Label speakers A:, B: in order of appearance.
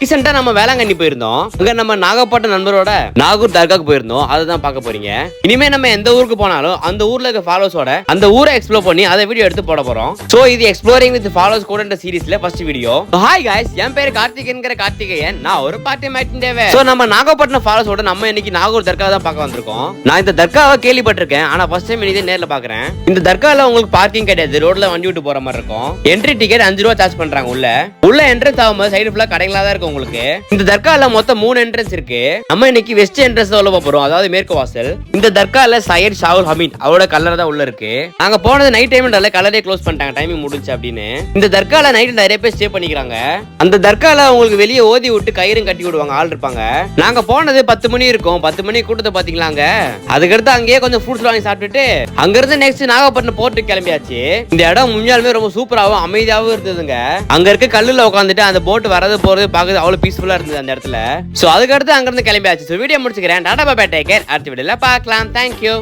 A: ரீசெண்டா நம்ம வேளாங்கண்ணி போயிருந்தோம். அங்க நம்ம நாகப்பட்டினம் நண்பரோட நாகூர் தர்காக்கு போயிருந்தோம். அதுதான் பார்க்க போறீங்க. இனிமே நம்ம எந்த ஊருக்கு போனாலும் அந்த ஊர்ல இருக்க ஃபாலோவர்ஸோட அந்த ஊரை எக்ஸ்ப்ளோர் பண்ணி அதை வீடியோ எடுத்து போட போறோம். சோ இது எக்ஸ்ப்ளோரிங் வித் ஃபாலோவர்ஸ் கூட சீரிஸ்ல ஃபர்ஸ்ட் வீடியோ. ஹாய் गाइस, என் பேரு கார்த்திகேயன்ங்கற கார்த்திகேயன். நான் ஒரு பார்ட்டி மேட்டின் தேவே. சோ நம்ம நாகப்பட்டினம் ஃபாலோவர்ஸோட நம்ம இன்னைக்கு நாகூர் தர்கா தான் பார்க்க வந்திருக்கோம். நான் இந்த தர்காவை கேள்விப்பட்டிருக்கேன், ஆனா ஃபர்ஸ்ட் டைம் இதே நேர்ல பாக்குறேன். இந்த தர்கால உங்களுக்கு பார்க்கிங் கிடையாது, ரோட்ல வண்டி விட்டு போற மாதிரி இருக்கும். என்ட்ரி டிக்கெட் 5 ரூபாய் சார்ஜ் பண்றாங்க. உள்ள என்ட்ரன்ஸ் ஆகும்போது சைடு ஃபுல்லா கடைகளா தான் இருக்கும் உங்களுக்கு. இந்த தர்கால மொத்தம் 3 என்ட்ரன்ஸ் இருக்கு. நம்ம இன்னைக்கு வெஸ்ட் என்ட்ரன்ஸ் உள்ள போறோம், அதாவது மேற்கு வாசல். இந்த தர்கால சையத் ஷாவுல் ஹமீத் அவரோட கல்லறை தான் உள்ள இருக்கு. நாங்க போனது நைட் டைம்னால கல்லறையை க்ளோஸ் பண்ணிட்டாங்க, டைமிங் முடிஞ்சு அப்படின்னு. இந்த தர்கால நைட் நிறைய பேர் ஸ்டே பண்ணிக்கிறாங்க. அந்த தர்கால உங்களுக்கு வெளியே ஓதி விட்டு கயிறும் கட்டி விடுவாங்க, ஆள் இருப்பாங்க. நாங்க போனது 10 மணி இருக்கும். 10 மணி கூட்டத்தை பாத்தீங்களாங்க. அதுக்கடுத்து அங்கேயே கொஞ்சம் ஃப்ரூட்ஸ் வாங்கி சாப்பிட்டுட்டு அங்க இருந்து நெக்ஸ்ட் நாகப்பட்டினம் போர்ட்டுக்கு கிளம்பியாச்சு. இந்த இடம் உண்மையாலுமே ரொம்ப சூப்பராகவும் அமைதியாகவும் இருந்ததுங்க. அங்க இருக்க கல்லுல உட்காந்துட்டு அந்த போட் வரது போறது பாக்குறது அவ்வளவு பீஸ்ஃபுல்லா இருந்தது அந்த இடத்துல. சோ அதுக்கடுத்து அங்க இருந்து கிளம்பியாச்சு. வீடியோ முடிச்சுக்கிறேன். Tata bye bye, take care. அடுத்த வீடியோல பார்க்கலாம். தேங்க்யூ.